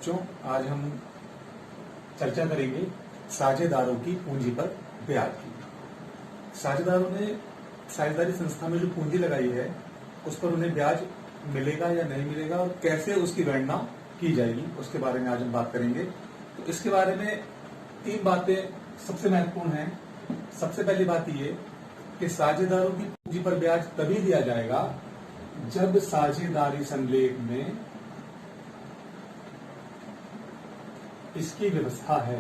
बच्चों, आज हम चर्चा करेंगे साझेदारों की पूंजी पर ब्याज की। साझेदारों ने साझेदारी संस्था में जो पूंजी लगाई है उस पर उन्हें ब्याज मिलेगा या नहीं मिलेगा और कैसे उसकी गणना की जाएगी, उसके बारे में आज हम बात करेंगे। तो इसके बारे में 3 बातें सबसे महत्वपूर्ण हैं। सबसे पहली बात ये कि साझेदारों की पूंजी पर ब्याज तभी दिया जाएगा जब साझेदारी संलेख में इसकी व्यवस्था है।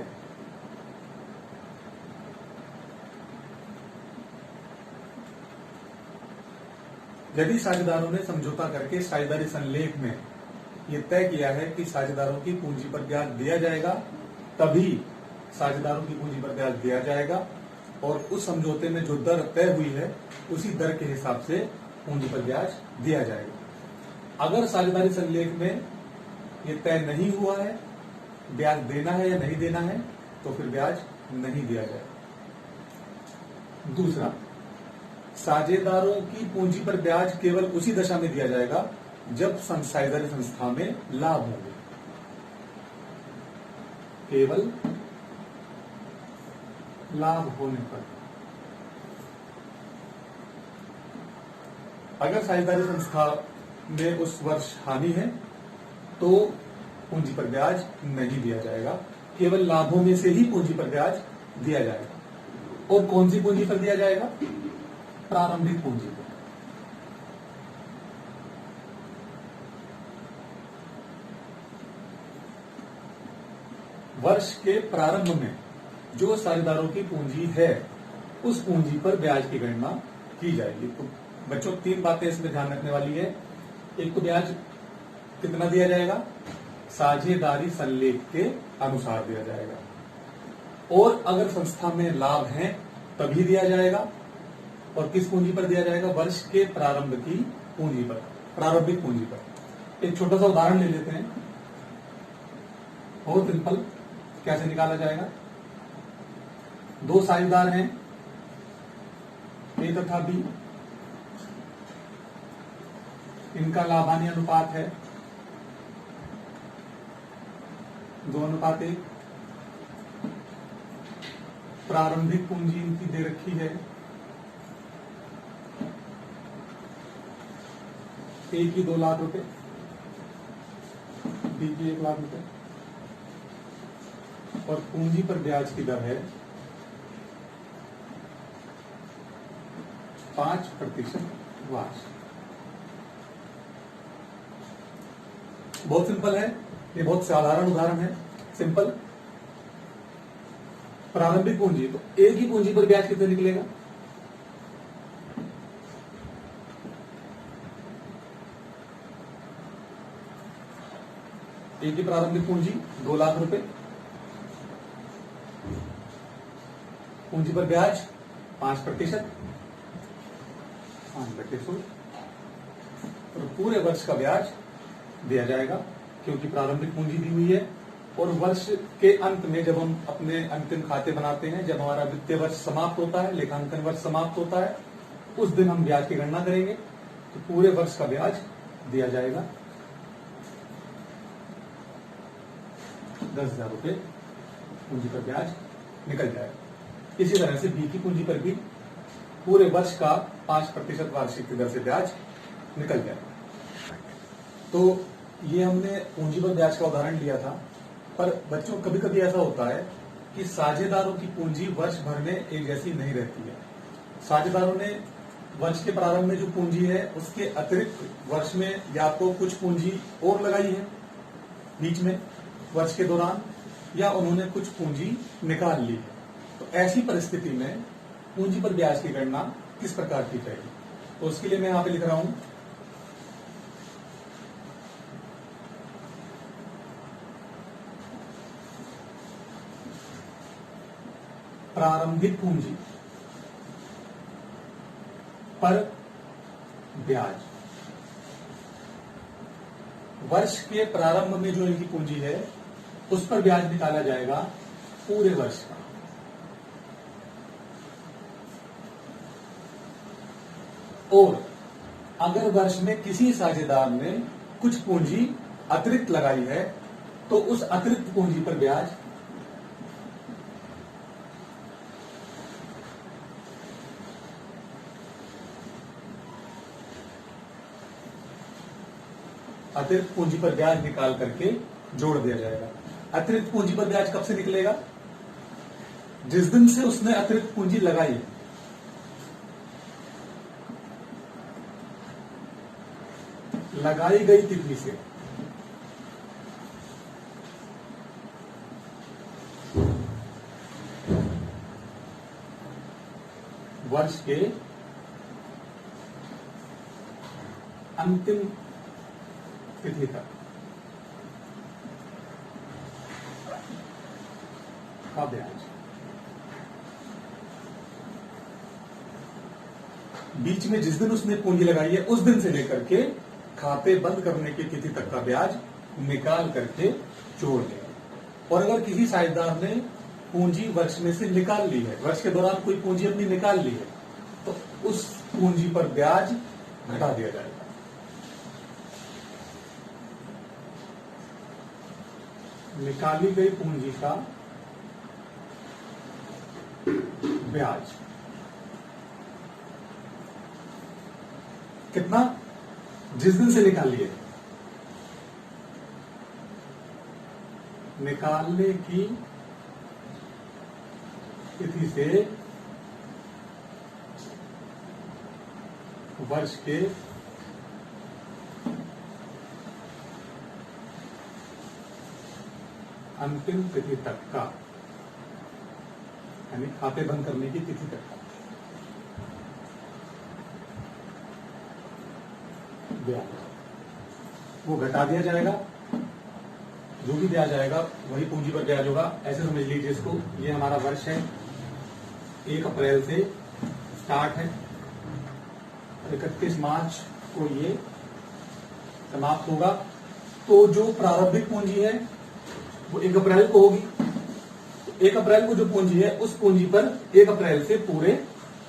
यदि साझेदारों ने समझौता करके साझेदारी संलेख में यह तय किया है कि साझेदारों की पूंजी पर ब्याज दिया जाएगा, तभी साझेदारों की पूंजी पर ब्याज दिया जाएगा और उस समझौते में जो दर तय हुई है उसी दर के हिसाब से पूंजी पर ब्याज दिया जाएगा। अगर साझेदारी संलेख में यह तय नहीं हुआ है ब्याज देना है या नहीं देना है, तो फिर ब्याज नहीं दिया जाएगा। दूसरा, साझेदारों की पूंजी पर ब्याज केवल उसी दशा में दिया जाएगा जब साझेदारी संस्था में लाभ होंगे। केवल लाभ होने पर। अगर साझेदारी संस्था में उस वर्ष हानि है तो पूंजी पर ब्याज नहीं दिया जाएगा, केवल लाभों में से ही पूंजी पर ब्याज दिया जाएगा। और कौन सी पूंजी पर दिया जाएगा? प्रारंभिक पूंजी पर। वर्ष के प्रारंभ में जो साझेदारों की पूंजी है उस पूंजी पर ब्याज की गणना की जाएगी। तो बच्चों, 3 बातें इसमें ध्यान रखने वाली है। एक तो ब्याज कितना दिया जाएगा? साझेदारी संलेख के अनुसार दिया जाएगा। और अगर संस्था में लाभ है तभी दिया जाएगा। और किस पूंजी पर दिया जाएगा? वर्ष के प्रारंभ की पूंजी पर, प्रारंभिक पूंजी पर। एक छोटा सा उदाहरण ले लेते हैं, बहुत सिंपल। कैसे निकाला जाएगा? 2 साझेदार हैं, ए तथा बी। इनका लाभानी अनुपात है 2:1। प्रारंभिक पूंजी इनकी दे रखी है ए की 2 लाख रुपए, बी की 1 लाख रुपए। और पूंजी पर ब्याज की दर है 5% वार्षिक। बहुत सिंपल है, ये बहुत साधारण उदाहरण है, सिंपल। प्रारंभिक पूंजी, तो ए की पूंजी पर ब्याज कितना निकलेगा? ए की प्रारंभिक पूंजी 2 लाख रुपए, पूंजी पर ब्याज 5%, 5/100। और पूरे वर्ष का ब्याज दिया जाएगा क्योंकि प्रारंभिक पूंजी दी हुई है। और वर्ष के अंत में जब हम अपने अंतिम खाते बनाते हैं, जब हमारा वित्तीय वर्ष समाप्त होता है, लेखांकन वर्ष समाप्त होता है, उस दिन हम ब्याज की गणना करेंगे। तो पूरे वर्ष का ब्याज दिया जाएगा 10,000 रुपए पूंजी पर ब्याज निकल जाएगा। इसी तरह से बी की पूंजी पर भी पूरे वर्ष का 5% वार्षिक की दर से ब्याज निकल जाएगा। तो ये हमने पूंजी पर ब्याज का उदाहरण लिया था। पर बच्चों, कभी कभी ऐसा होता है कि साझेदारों की पूंजी वर्ष भर में एक जैसी नहीं रहती है। साझेदारों ने वर्ष के प्रारंभ में जो पूंजी है उसके अतिरिक्त वर्ष में या तो कुछ पूंजी और लगाई है बीच में वर्ष के दौरान, या उन्होंने कुछ पूंजी निकाल ली है। तो ऐसी परिस्थिति में पूंजी पर ब्याज की गणना किस प्रकार की जाएगी? तो उसके लिए मैं यहां पे लिख रहा हूं प्रारंभिक पूंजी पर ब्याज। वर्ष के प्रारंभ में जो इनकी पूंजी है उस पर ब्याज निकाला जाएगा पूरे वर्ष का। और अगर वर्ष में किसी साझेदार ने कुछ पूंजी अतिरिक्त लगाई है तो उस अतिरिक्त पूंजी पर ब्याज अतिरिक्त पूंजी पर ब्याज निकाल करके जोड़ दिया जाएगा। अतिरिक्त पूंजी पर ब्याज कब से निकलेगा? जिस दिन से उसने अतिरिक्त पूंजी लगाई है। लगाई गई तिथि से वर्ष के अंतिम तिथि तक का ब्याज। बीच में जिस दिन उसने पूंजी लगाई है उस दिन से लेकर के खाते बंद करने की तिथि तक का ब्याज निकाल करके जोड़ देगा। और अगर किसी साझेदार ने पूंजी वर्ष में से निकाल ली है, वर्ष के दौरान कोई पूंजी अपनी निकाल ली है, तो उस पूंजी पर ब्याज घटा दिया जाएगा। निकाली गई पूंजी का ब्याज कितना? जिस दिन से निकाली है। निकालने की तिथि से वर्ष के अंतिम तिथि तक का, यानी खाते बंद करने की तिथि तक का ब्याज वो घटा दिया जाएगा। जो भी ब्याज आएगा वही पूंजी पर ब्याज होगा। ऐसे समझ लीजिए इसको, ये हमारा वर्ष है, 1 अप्रैल से स्टार्ट है, 31 मार्च को ये समाप्त होगा। तो जो प्रारंभिक पूंजी है वो 1 अप्रैल को होगी। 1 अप्रैल को जो पूंजी है उस पूंजी पर 1 अप्रैल से पूरे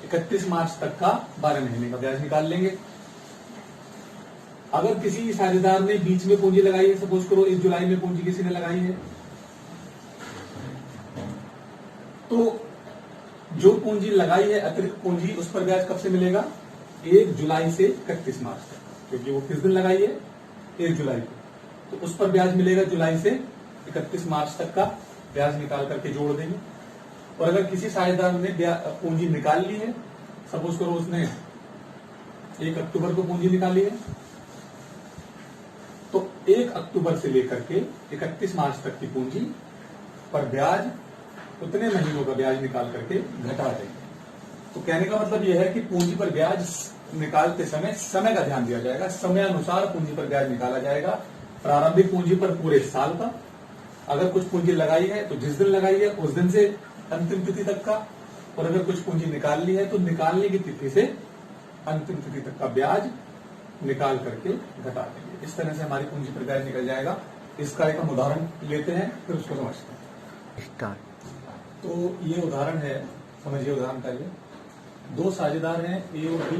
31 मार्च तक का 12 महीने का ब्याज निकाल लेंगे। अगर किसी साझेदार ने बीच में पूंजी लगाई है, सपोज करो 1 जुलाई में पूंजी किसी ने लगाई है, तो जो पूंजी लगाई है अतिरिक्त पूंजी, उस पर ब्याज कब से मिलेगा? 1 जुलाई से 31 मार्च तक, क्योंकि वो किस दिन लगाई है? 1 जुलाई को। तो उस पर ब्याज मिलेगा जुलाई से 31 मार्च तक का ब्याज निकाल करके जोड़ देंगे। और अगर किसी साझेदार ने पूंजी निकाल ली है, सपोज करो उसने 1 अक्टूबर को पूंजी निकाली है, तो 1 अक्टूबर से लेकर के 31 मार्च तक की पूंजी पर ब्याज उतने महीनों का ब्याज निकाल करके घटा देंगे। तो कहने का मतलब यह है कि पूंजी पर ब्याज निकालते समय समय का ध्यान दिया जाएगा। समय अनुसार पूंजी पर ब्याज निकाला जाएगा। प्रारंभिक पूंजी पर पूरे साल का, अगर कुछ पूंजी लगाई है तो जिस दिन लगाई है उस दिन से अंतिम तिथि तक का, और अगर कुछ पूंजी निकाल ली है तो निकालने की तिथि से अंतिम तिथि तक का ब्याज निकाल करके घटा देंगे। इस तरह से हमारी पूंजी पर ब्याज निकल जाएगा। इसका एक हम उदाहरण लेते हैं, फिर उसको समझते हैं। तो ये उदाहरण है, समझिए उदाहरण का। ये 2 साझेदार हैं, ए और बी,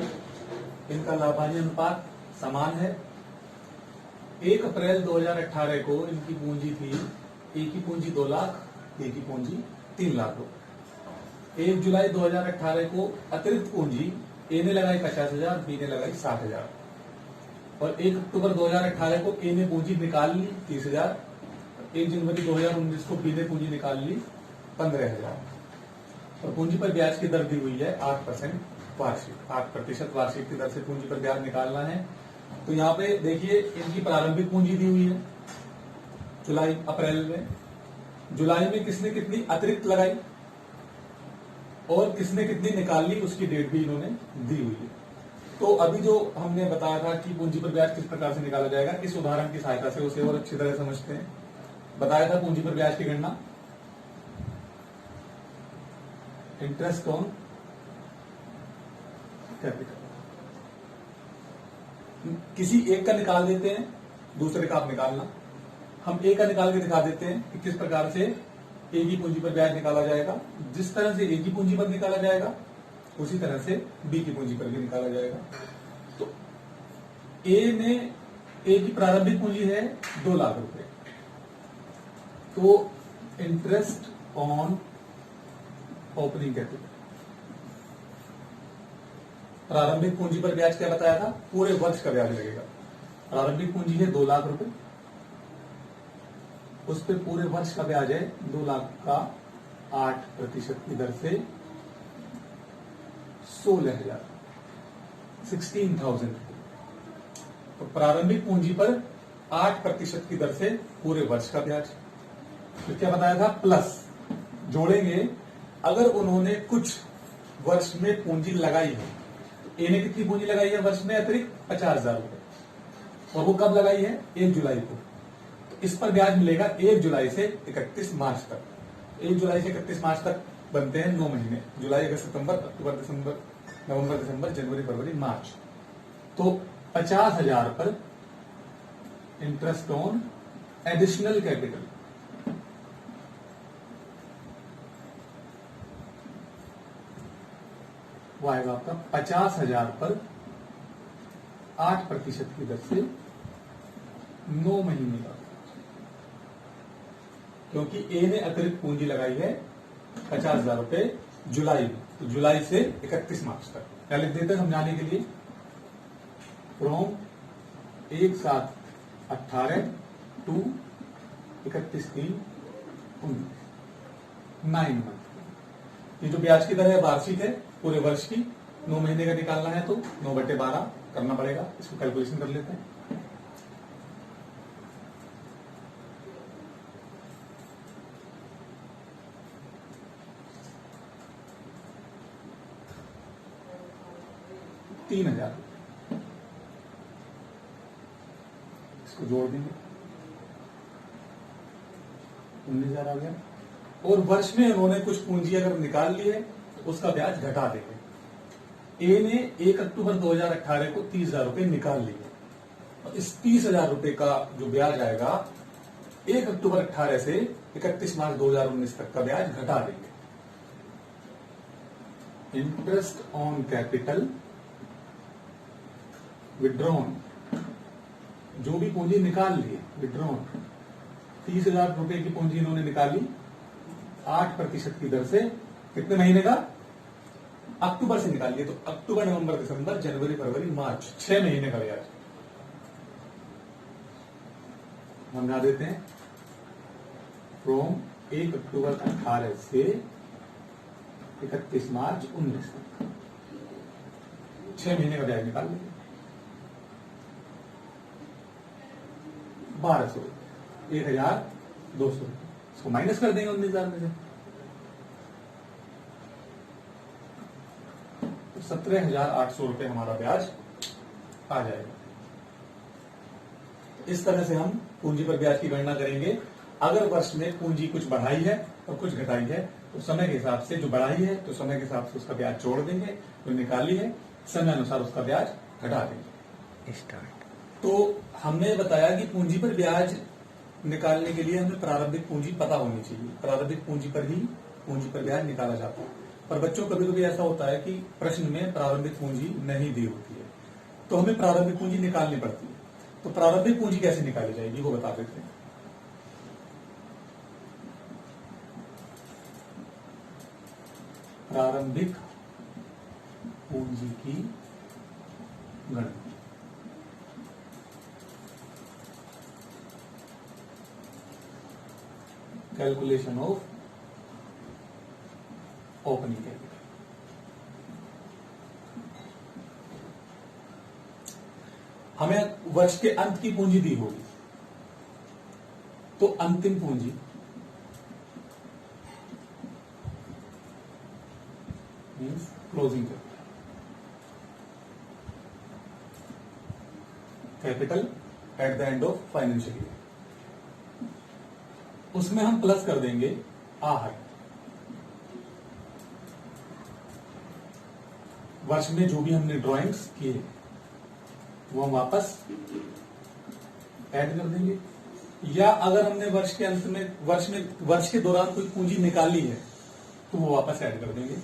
इनका लाभांश अनुपात समान है। 1 अप्रैल 2018 को इनकी पूंजी थी, ए की पूंजी 2 लाख, बी की पूंजी 3 लाख रुपए। 1 जुलाई 2018 को अतिरिक्त पूंजी ए ने लगाई 50,000, बी ने लगाई 60,000। और 1 अक्टूबर 2018 को ए ने पूंजी निकाल ली 30,000। 1 जनवरी 2019 को बी ने पूंजी निकाल ली 15,000। और पूंजी पर ब्याज की दर दी हुई है 8% वार्षिक, 8% वार्षिक की दर से पूंजी पर ब्याज निकालना है। तो यहाँ पे देखिए इनकी प्रारंभिक पूंजी दी हुई है जुलाई अप्रैल में। जुलाई में किसने कितनी अतिरिक्त लगाई और किसने कितनी निकाल ली, उसकी डेट भी इन्होंने दी हुई है। तो अभी जो हमने बताया था कि पूंजी पर ब्याज किस प्रकार से निकाला जाएगा, इस उदाहरण की सहायता से उसे और अच्छी तरह समझते हैं। बताया था पूंजी पर ब्याज की गणना इंटरेस्ट ऑन कैपिटल। किसी एक का निकाल देते हैं, दूसरे का आप निकालना। हम ए का निकाल के दिखा देते हैं कि किस प्रकार से ए की पूंजी पर ब्याज निकाला जाएगा। जिस तरह से ए की पूंजी पर निकाला जाएगा उसी तरह से बी की पूंजी पर भी निकाला जाएगा। तो ए की प्रारंभिक पूंजी है 2 लाख रुपए, तो इंटरेस्ट ऑन ओपनिंग कैपिटल, प्रारंभिक पूंजी पर ब्याज क्या बताया था, पूरे वर्ष का ब्याज लगेगा। प्रारंभिक पूंजी है 2 लाख रुपए, उस पर पूरे वर्ष का ब्याज है 2 लाख का 8% की दर से 16,000, 16,000। तो प्रारंभिक पूंजी पर 8% की दर से पूरे वर्ष का ब्याज। तो क्या बताया था, प्लस जोड़ेंगे अगर उन्होंने कुछ वर्ष में पूंजी लगाई है। ए ने कितनी पूंजी लगाई है वर्ष में अतिरिक्त, 50,000 रुपए, और वो कब लगाई है, 1 जुलाई को। तो इस पर ब्याज मिलेगा 1 जुलाई से 31 मार्च तक। 1 जुलाई से 31 मार्च तक बनते हैं 9 महीने, जुलाई, अगस्त, सितंबर, अक्टूबर, दिसंबर, नवंबर, दिसंबर, जनवरी, फरवरी, मार्च। तो 50,000 पर इंटरेस्ट ऑन एडिशनल कैपिटल, वो आएगा आपका 50,000 पर 8% की दर से 9 महीने का, क्योंकि ए ने अतिरिक्त पूंजी लगाई है 50,000 रुपए जुलाई में, तो जुलाई से 31 मार्च तक। क्या लिख देते हैं समझाने के लिए, फ्रॉम 1/7/18 टू 31/3/19, 9 मंथ। ये जो ब्याज की दर है वार्षिक है, पूरे वर्ष की, 9 महीने का निकालना है तो 9/12 करना पड़ेगा। इसको कैलकुलेशन कर लेते हैं। $3,000, इसको जोड़ देंगे, 19,000 आ गया। और वर्ष में उन्होंने कुछ पूंजी अगर निकाल ली है तो उसका ब्याज घटा देंगे। ए ने 1 अक्टूबर 2018 को 30,000 रुपए निकाल लिए, और इस 30,000 रुपए का जो ब्याज आएगा 1 अक्टूबर 18 से 31 मार्च 2019 तक का ब्याज घटा देंगे। इंटरेस्ट ऑन कैपिटल विड्रॉन, जो भी पूंजी निकाल ली विड्रॉन, 30,000 रुपए की पूंजी इन्होंने निकाली 8% की दर से, कितने महीने का, अक्टूबर से निकालिए, तो अक्टूबर, नवंबर, दिसंबर, जनवरी, फरवरी, मार्च, 6 महीने का ब्याज समझा देते हैं। फ्रॉम 1 अक्टूबर 18 से 31 मार्च 19 तक 6 महीने का ब्याज निकाल लेंगे। 1200, 1,200, इसको माइनस कर देंगे 19,000 में से, तो 17,800 रुपए हमारा ब्याज आ जाएगा। इस तरह से हम पूंजी पर ब्याज की गणना करेंगे। अगर वर्ष में पूंजी कुछ बढ़ाई है और कुछ घटाई है, तो समय के हिसाब से, जो बढ़ाई है तो समय के हिसाब से उसका ब्याज जोड़ देंगे, जो निकाली है समय अनुसार उसका ब्याज घटा देंगे। तो हमने बताया कि पूंजी पर ब्याज निकालने के लिए हमें प्रारंभिक पूंजी पता होनी चाहिए। प्रारंभिक पूंजी पर ही पूंजी पर ब्याज निकाला जाता है। पर बच्चों, कभी कभी ऐसा होता है कि प्रश्न में प्रारंभिक पूंजी नहीं दी होती है, तो हमें प्रारंभिक पूंजी निकालनी पड़ती है। तो प्रारंभिक पूंजी कैसे निकाली जाएगी वो बता देते हैं। प्रारंभिक पूंजी की गणना, कैलकुलेशन ऑफ ओपनिंग कैपिटल। हमें वर्ष के अंत की पूंजी दी होगी, तो अंतिम पूंजी means closing capital at the end of financial year, उसमें हम प्लस कर देंगे आहर। वर्ष में जो भी हमने ड्राइंग्स किए वो हम वापस ऐड कर देंगे, या अगर हमने वर्ष के अंत में वर्ष के दौरान कोई पूंजी निकाली है तो वो वापस ऐड कर देंगे।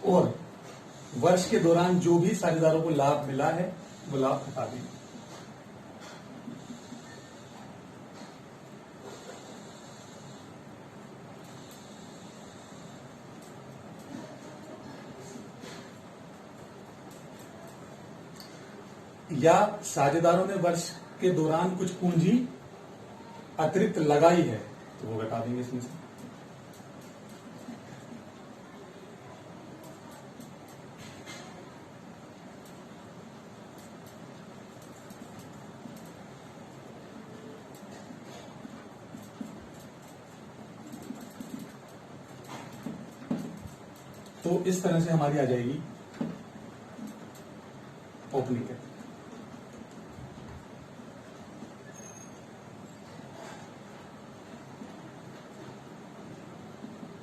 और वर्ष के दौरान जो भी साझेदारों को लाभ मिला है वो लाभ घटा देंगे। या साझेदारों ने वर्ष के दौरान कुछ पूंजी अतिरिक्त लगाई है तो वो घटा देंगे इसमें से। तो इस तरह से हमारी आ जाएगी ओपनिंग कैपिटल।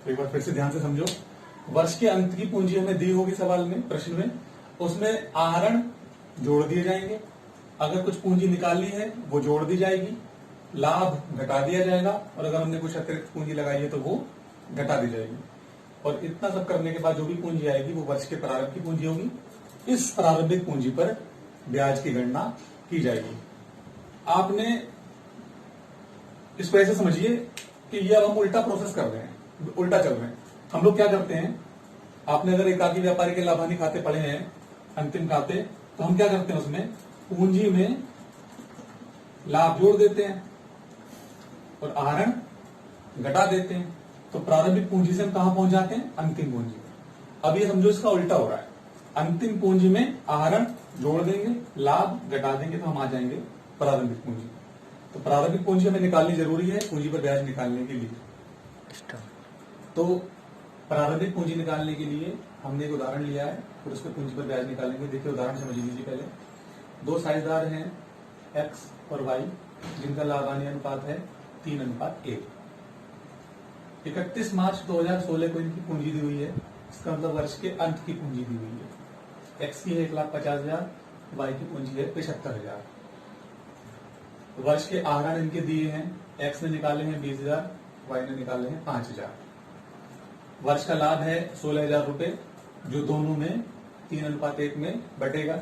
एक बार फिर से ध्यान से समझो। वर्ष के अंत की पूंजी हमें दी होगी सवाल में, प्रश्न में, उसमें आहरण जोड़ दिए जाएंगे। अगर कुछ पूंजी निकालनी है वो जोड़ दी जाएगी, लाभ घटा दिया जाएगा, और अगर हमने कुछ अतिरिक्त पूंजी लगाई है तो वो घटा दी जाएगी। और इतना सब करने के बाद जो भी पूंजी आएगी वो वर्ष के प्रारंभ की पूंजी होगी। इस प्रारंभिक पूंजी पर ब्याज की गणना की जाएगी। आपने इसको ऐसे समझिए कि ये अब हम उल्टा प्रोसेस कर रहे हैं, उल्टा चल रहे हैं। हम लोग क्या करते हैं, आपने अगर एकाकी व्यापारी के लाभानी खाते पढ़े हैं, अंतिम खाते, तो हम क्या करते हैं, उसमें पूंजी में लाभ जोड़ देते हैं और आहरण घटा देते हैं। तो प्रारंभिक पूंजी से हम कहां पहुंच जाते हैं, अंतिम पूंजी में। अब ये समझो इसका उल्टा हो रहा है। अंतिम पूंजी में आहरण जोड़ देंगे, लाभ घटा देंगे, तो हम आ जाएंगे प्रारंभिक पूंजी। तो प्रारंभिक पूंजी हमें निकालनी जरूरी है पूंजी पर ब्याज निकालने के लिए। तो प्रारंभिक पूंजी निकालने के लिए हमने एक उदाहरण लिया है, फिर उसके पूंजी पर ब्याज निकालेंगे। देखिए उदाहरण समझ लीजिए। पहले दो साझेदार हैं एक्स और वाई, जिनका लाभानी अनुपात है 3:1। 31 मार्च 2016 को इनकी पूंजी दी हुई है। इसका मतलब वर्ष के अंत की पूंजी दी हुई है। एक्स की है 1,50,000, वाई की पूंजी है 75,000। वर्ष के आहरण इनके दिए हैं, एक्स ने निकाले हैं 20,000, वाई ने निकाले हैं 5,000। वर्ष का लाभ है 16,000 रुपए, जो दोनों में 3:1 में बटेगा।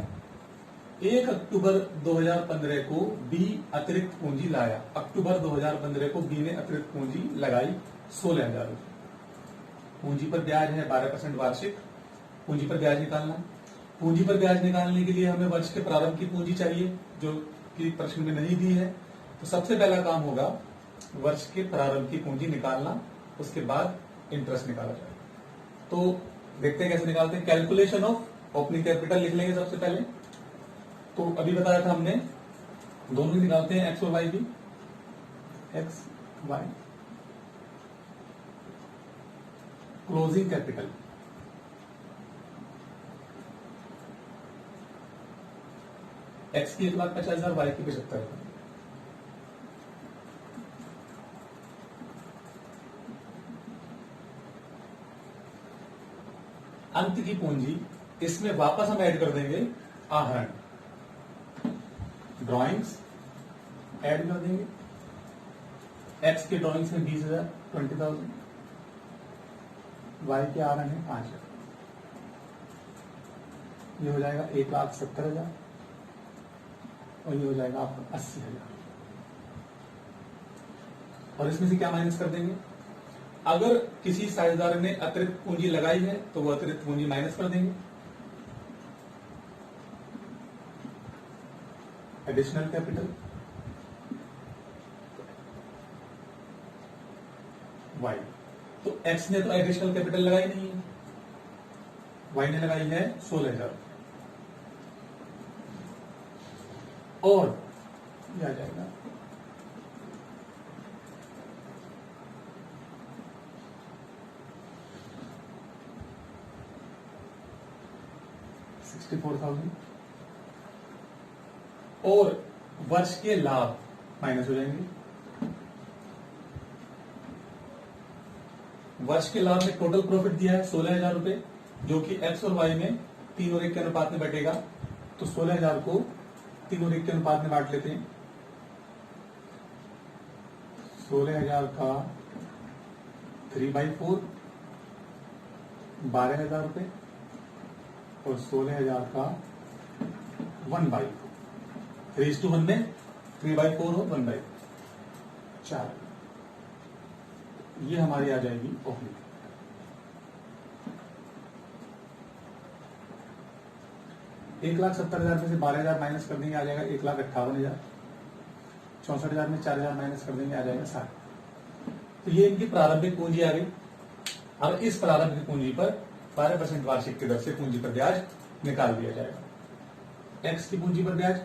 1 अक्टूबर 2015 को बी अतिरिक्त पूंजी लाया। अक्टूबर 2015 को बी ने अतिरिक्त पूंजी लगाई 16,000 रुपए। पूंजी पर ब्याज है 12% वार्षिक। पूंजी पर ब्याज निकालना। पूंजी पर ब्याज निकालने के लिए हमें वर्ष के प्रारंभ की पूंजी चाहिए, जो कि प्रश्न में नहीं दी है। तो सबसे पहला काम होगा वर्ष के प्रारंभ की पूंजी निकालना, उसके बाद इंटरेस्ट निकाला जाएगा। तो देखते हैं कैसे निकालते हैं। कैलकुलेशन ऑफ ओपनिंग कैपिटल लिख लेंगे सबसे पहले। तो अभी बताया था हमने, दोनों ही निकालते हैं, एक्स और वाई की। X Y closing capital, X की 1,50,000, वाई की 75,000। अंत की पूंजी, इसमें वापस हम ऐड कर देंगे आहरण। ड्राइंग्स ऐड कर देंगे। एक्स के ड्राइंग्स में 20,000, 20,000। वाई के आहरण है 5,000। ये हो जाएगा 1,70,000 और ये हो जाएगा आपका 80,000। और इसमें से क्या माइनस कर देंगे, अगर किसी साझेदार ने अतिरिक्त पूंजी लगाई है तो वो अतिरिक्त पूंजी माइनस कर देंगे। Additional capital, Y. तो एक्स ने तो एडिशनल कैपिटल लगाई नहीं है, वाई ने लगाई है 16,000 और ये आ जाएगा 64,000 और वर्ष के लाभ माइनस हो जाएंगे। वर्ष के लाभ में टोटल प्रॉफिट दिया है 16,000 रुपए, जो कि एक्स और वाई में 3 और 1 के अनुपात में बटेगा। तो 16,000 को 3 और 1 के अनुपात में बांट लेते हैं। 16,000 का 3/4 12,000 रुपए और 16,000 का 1/4 3:1 में 3/4 हो 1/4 4 ये हमारी आ जाएगी ओपनिंग। एक 1,70,000 में से 12,000 माइनस कर देंगे आ जाएगा 1,58,000। 64,000 में 4,000 माइनस कर देंगे आ जाएगा 60। तो ये इनकी प्रारंभिक पूंजी आ गई। अब इस प्रारंभिक पूंजी पर 12% वार्षिक की दर से पूंजी पर ब्याज निकाल दिया जाएगा। एक्स की पूंजी पर ब्याज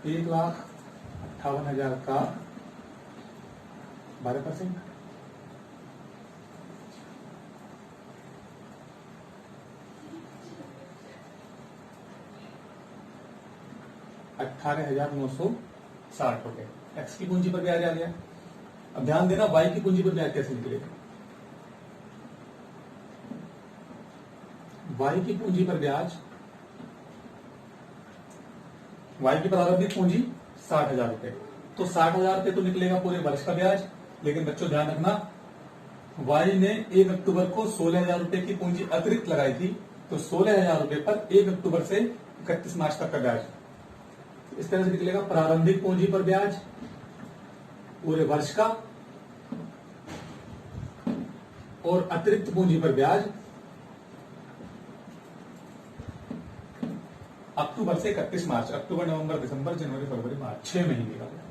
1,58,000 का 12%, ₹18,960। एक्स की पूंजी पर ब्याज आ गया। अब ध्यान देना वाई की पूंजी पर ब्याज कैसे निकलेगा। वाई की पूंजी पर ब्याज, वाई की प्रारंभिक पूंजी 60,000 रुपए, तो 60,000 रुपए तो निकलेगा पूरे वर्ष का ब्याज। लेकिन बच्चों ध्यान रखना, वाई ने 1 अक्टूबर को 16,000 रुपए की पूंजी अतिरिक्त लगाई थी, तो 16,000 रुपए पर 1 अक्टूबर से 31 मार्च तक का ब्याज। इस तरह से निकलेगा प्रारंभिक पूंजी पर ब्याज पूरे वर्ष का और अतिरिक्त पूंजी पर ब्याज अक्टूबर से 31 मार्च, अक्टूबर नवंबर दिसंबर जनवरी फरवरी मार्च 6 महीने का ब्याज।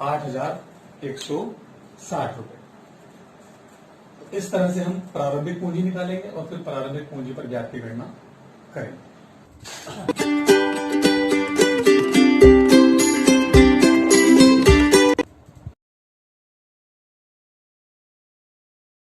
₹8,160। इस तरह से हम प्रारंभिक पूंजी निकालेंगे और फिर प्रारंभिक पूंजी पर ब्याज की गणना करेंगे।